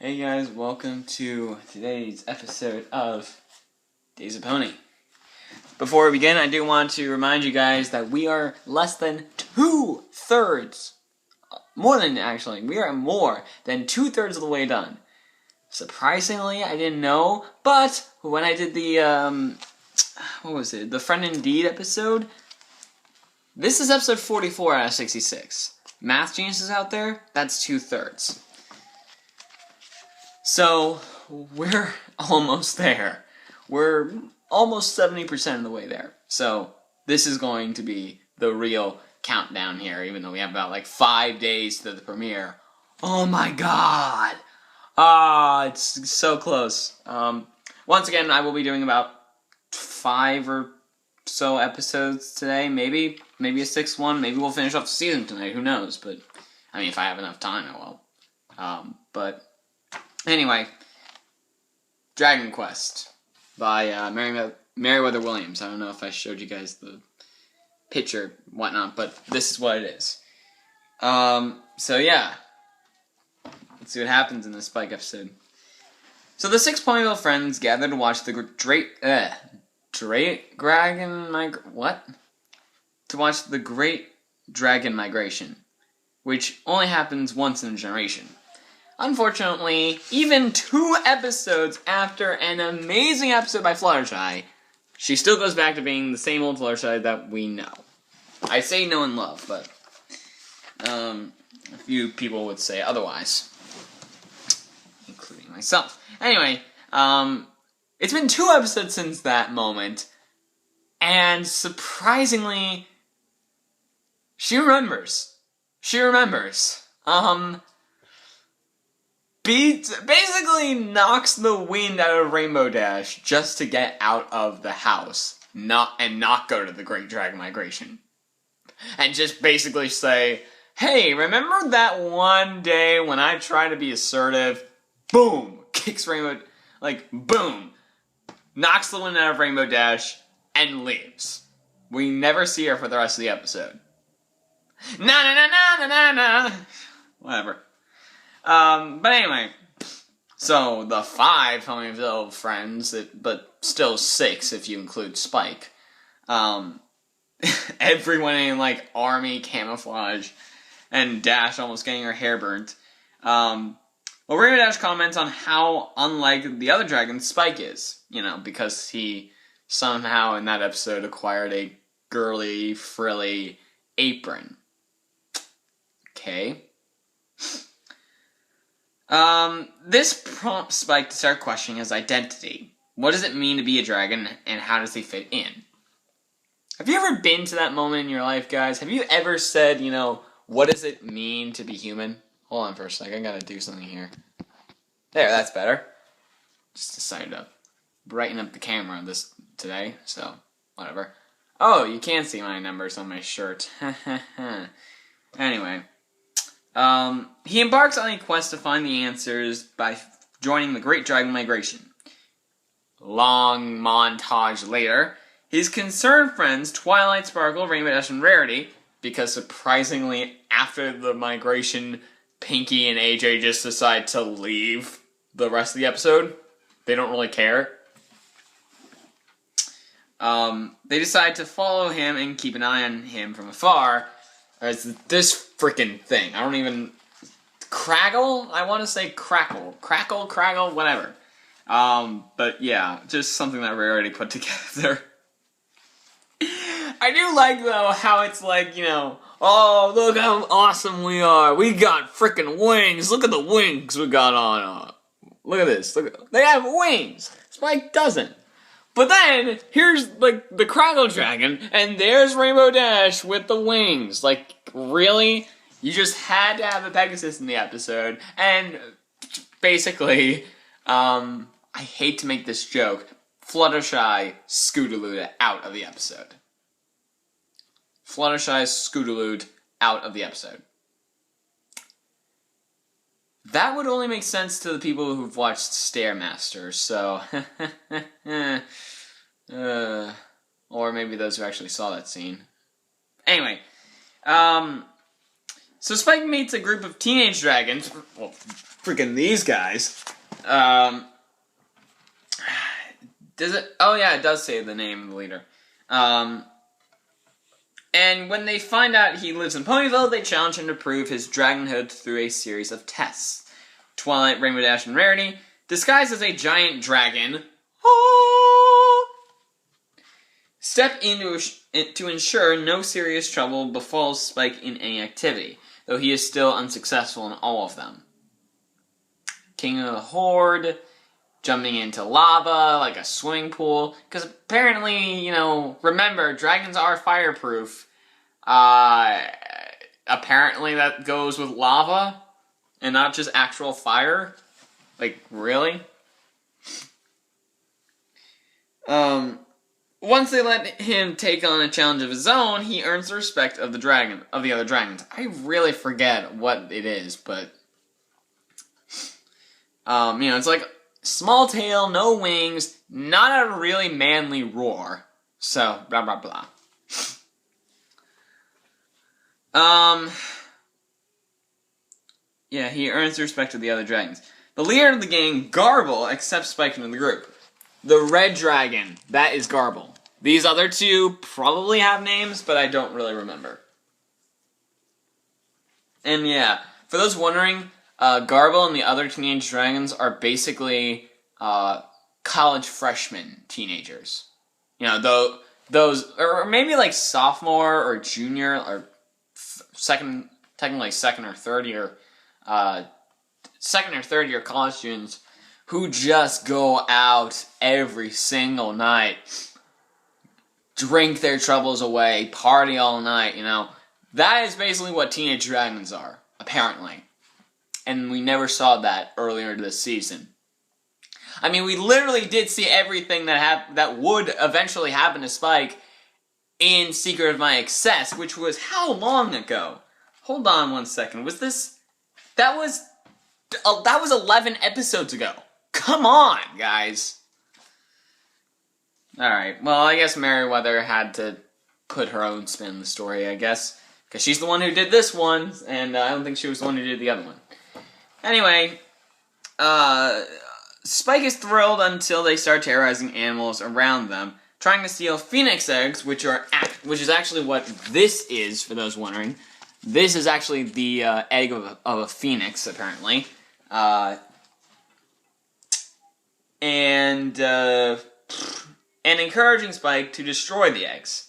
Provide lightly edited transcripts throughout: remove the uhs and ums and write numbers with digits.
Hey guys, welcome to today's episode of Days of Pony. Before we begin, I do want to remind you guys that we are less than 2/3, we are more than 2/3 of the way done. Surprisingly, I didn't know, but when I did the, the Friend Indeed episode, this is episode 44 out of 66. Math geniuses out there, that's 2/3. So, we're almost there. We're almost 70% of the way there. So, this is going to be the real countdown here, even though we have about 5 days to the premiere. Oh my god! It's so close. Once again, I will be doing about 5 or so episodes today, maybe a 6th one. Maybe we'll finish off the season tonight, who knows, but, I mean, if I have enough time, I will. Anyway, Dragon Quest by Meriwether Williams. I don't know if I showed you guys the picture, whatnot, but this is what it is. So yeah. Let's see what happens in this Spike episode. So the 6 Ponyville friends gather to watch the Great Dragon Migration, which only happens once in a generation. Unfortunately, even 2 episodes after an amazing episode by Fluttershy, she still goes back to being the same old Fluttershy that we know. I say know and love, but a few people would say otherwise, including myself. Anyway, it's been 2 episodes since that moment, and surprisingly, she remembers. Basically knocks the wind out of Rainbow Dash just to get out of the house, not go to the Great Dragon Migration. And just basically say, hey, remember that one day when I tried to be assertive? Boom! Kicks Rainbow, boom! Knocks the wind out of Rainbow Dash and leaves. We never see her for the rest of the episode. Na. Whatever. But anyway, so the 5 Ponyville friends, but still 6 if you include Spike, everyone in, army camouflage, and Dash almost getting her hair burnt, Rainbow Dash comments on how unlike the other dragons Spike is, because he somehow in that episode acquired a girly, frilly apron. Okay. This prompts Spike to start questioning his identity. What does it mean to be a dragon, and how does he fit in? Have you ever been to that moment in your life, guys? Have you ever said, what does it mean to be human? Hold on for a second, I gotta do something here. There, that's better. Just decided to brighten up the camera today, so, whatever. Oh, you can see my numbers on my shirt. Anyway. He embarks on a quest to find the answers by joining the Great Dragon Migration. Long montage later, his concerned friends Twilight, Sparkle, Rainbow Dash, and Rarity, because surprisingly, after the migration, Pinkie and AJ just decide to leave the rest of the episode. They don't really care. They decide to follow him and keep an eye on him from afar. It's this freaking thing. Craggle? I want to say crackle. Craggle, whatever. But yeah, just something that Rarity put together. I do like, though, how it's oh, look how awesome we are. We got freaking wings. Look at the wings we got on. Look at this. They have wings. Spike doesn't. But then, here's, the Craggle Dragon, and there's Rainbow Dash with the wings. Really? You just had to have a Pegasus in the episode, and basically, I hate to make this joke, Fluttershy Scootalooed out of the episode. Fluttershy Scootalooed out of the episode. That would only make sense to the people who've watched Stairmaster, so... or maybe those who actually saw that scene. Anyway, so Spike meets a group of teenage dragons, well, freaking these guys. Does it? Oh yeah, it does say the name of the leader. And when they find out he lives in Ponyville, they challenge him to prove his dragonhood through a series of tests. Twilight, Rainbow Dash, and Rarity, disguised as a giant dragon, step in to ensure no serious trouble befalls Spike in any activity, though he is still unsuccessful in all of them. King of the Horde, jumping into lava like a swimming pool, because apparently, remember, dragons are fireproof. Apparently that goes with lava, and not just actual fire. Like, really? Once they let him take on a challenge of his own, he earns the respect of the other dragons. I really forget what it is, but it's like small tail, no wings, not a really manly roar. So, blah blah blah. Yeah, he earns the respect of the other dragons. The leader of the gang, Garble, accepts Spike into the group. The red dragon, that is Garble. These other two probably have names, but I don't really remember. And yeah, for those wondering, Garble and the other teenage dragons are basically college freshman teenagers. Those, or maybe like sophomore or junior or technically second or third year college students who just go out every single night, drink their troubles away, party all night, That is basically what teenage dragons are, apparently. And we never saw that earlier this season. I mean, we literally did see everything that would eventually happen to Spike in Secret of My Excess, which was how long ago? Hold on one second. That was 11 episodes ago. Come on, guys. Alright, well, I guess Merryweather had to put her own spin on the story, I guess. Because she's the one who did this one, and I don't think she was the one who did the other one. Anyway, Spike is thrilled until they start terrorizing animals around them, trying to steal phoenix eggs, which is actually what this is, for those wondering. This is actually the egg of a phoenix, apparently. And encouraging Spike to destroy the eggs.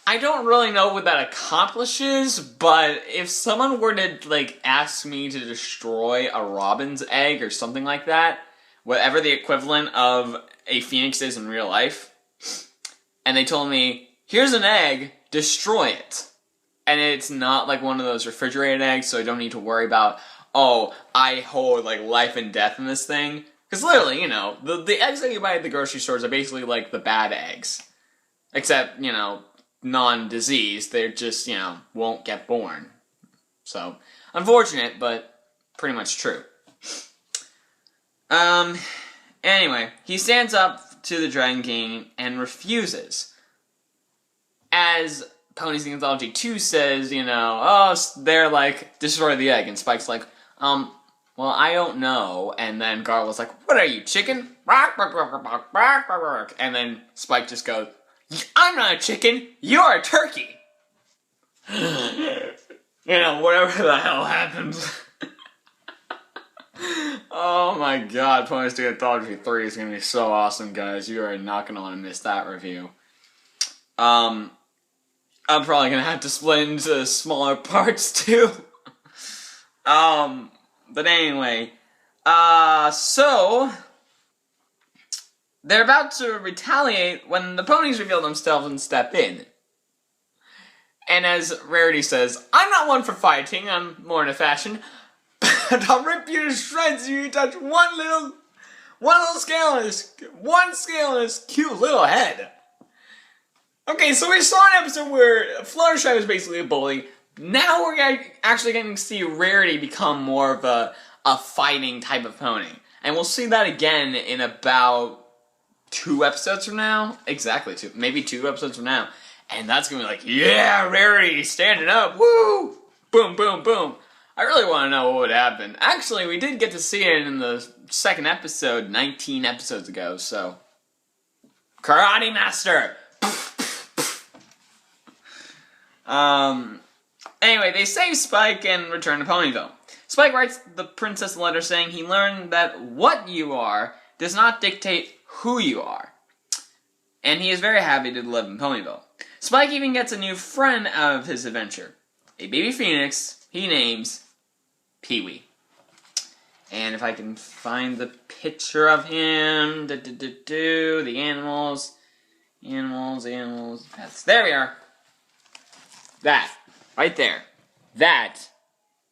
I don't really know what that accomplishes, but if someone were to, ask me to destroy a robin's egg or something like that, whatever the equivalent of a phoenix is in real life, and they told me, here's an egg, destroy it. And it's not like one of those refrigerated eggs, so I don't need to worry about, I hold, life and death in this thing. Because literally, the eggs that you buy at the grocery stores are basically like the bad eggs. Except, non-disease. They just, won't get born. So, unfortunate, but pretty much true. Anyway, he stands up to the Dragon King and refuses. As Pony's Anthology 2 says, they're destroy the egg. And Spike's like, well, I don't know. And then Garble's like, what are you, chicken? And then Spike just goes, I'm not a chicken, you're a turkey. Whatever the hell happens. Oh my god, Pony's Anthology 3 is going to be so awesome, guys. You are not going to want to miss that review. I'm probably going to have to split into smaller parts, too. But anyway, so they're about to retaliate when the ponies reveal themselves and step in. And as Rarity says, I'm not one for fighting, I'm more in a fashion, but I'll rip you to shreds if you touch one scale in this cute little head. Okay, so we saw an episode where Fluttershy was basically a bully. Now we're actually getting to see Rarity become more of a fighting type of pony. And we'll see that again in about 2 episodes from now. Exactly 2. Maybe 2 episodes from now. And that's going to be like, yeah, Rarity, standing up. Woo! Boom, boom, boom. I really want to know what would happen. Actually, we did get to see it in the second episode, 19 episodes ago, so... Karate Master! Anyway, they save Spike and return to Ponyville. Spike writes the princess a letter saying he learned that what you are does not dictate who you are. And he is very happy to live in Ponyville. Spike even gets a new friend out of his adventure. A baby phoenix he names Pee-wee. And if I can find the picture of him, the animals, pets. There we are. That, right there, that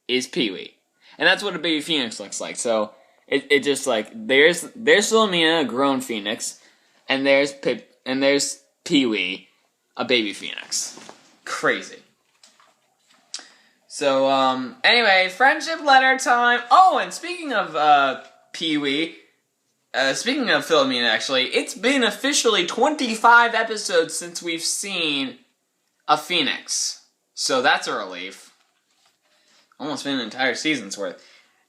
is Pee-wee. And that's what a baby phoenix looks like. So, it just like, there's Philomena, a grown phoenix, and there's Pee-wee, a baby phoenix. Crazy. So, anyway, friendship letter time. Oh, and speaking of, Pee-wee, speaking of Philomena, actually, it's been officially 25 episodes since we've seen a phoenix. So that's a relief. Almost been an entire season's worth.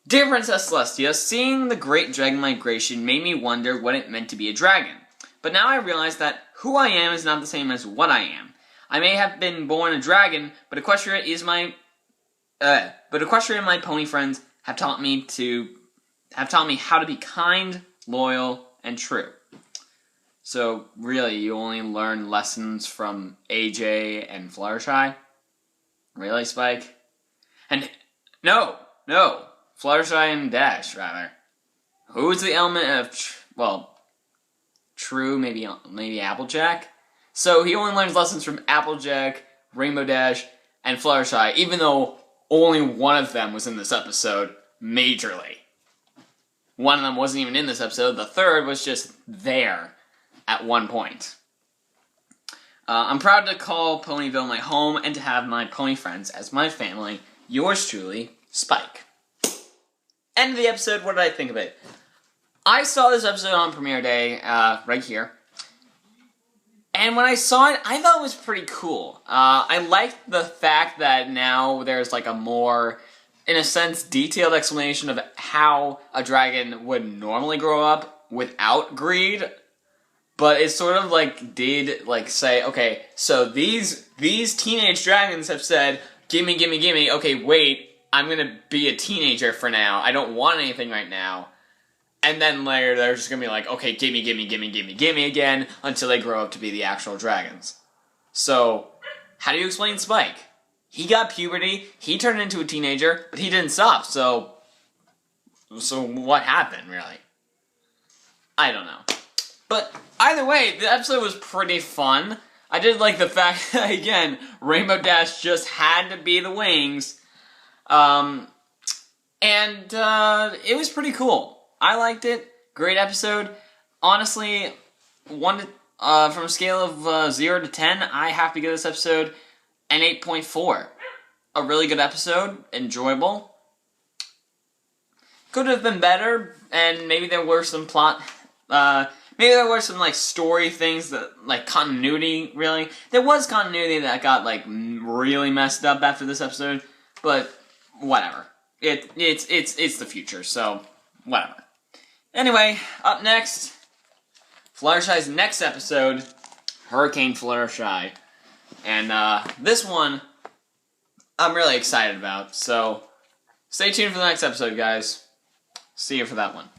Dear Princess Celestia, seeing the Great Dragon Migration made me wonder what it meant to be a dragon. But now I realize that who I am is not the same as what I am. I may have been born a dragon, but Equestria and my pony friends have taught me how to be kind, loyal, and true. So really, you only learn lessons from AJ and Fluttershy? Really, Spike? And no, Fluttershy and Dash, rather. Who's the element of, true, maybe Applejack? So he only learns lessons from Applejack, Rainbow Dash, and Fluttershy, even though only one of them was in this episode, majorly. One of them wasn't even in this episode, the third was just there at one point. I'm proud to call Ponyville my home and to have my pony friends as my family. Yours truly, Spike. End of the episode, what did I think of it? I saw this episode on premiere day, right here. And when I saw it, I thought it was pretty cool. I liked the fact that now there's like a more, in a sense, detailed explanation of how a dragon would normally grow up without greed. But it sort of like did like say, okay, so these teenage dragons have said, gimme, gimme, gimme, okay, wait, I'm gonna be a teenager for now, I don't want anything right now. And then later they're just gonna be like, okay, gimme, gimme, gimme, gimme, gimme again, until they grow up to be the actual dragons. So, how do you explain Spike? He got puberty, he turned into a teenager, but he didn't stop, so what happened, really? I don't know. But either way, the episode was pretty fun. I did like the fact that, again, Rainbow Dash just had to be the wings. And it was pretty cool. I liked it. Great episode. Honestly, from a scale of 0 to 10, I have to give this episode an 8.4. A really good episode. Enjoyable. Could have been better, and maybe there were some maybe there were some, like, story things that, like, continuity, really. There was continuity that got, like, really messed up after this episode, but whatever. It's the future, so whatever. Anyway, up next, Fluttershy's next episode, Hurricane Fluttershy. And, this one, I'm really excited about, so stay tuned for the next episode, guys. See you for that one.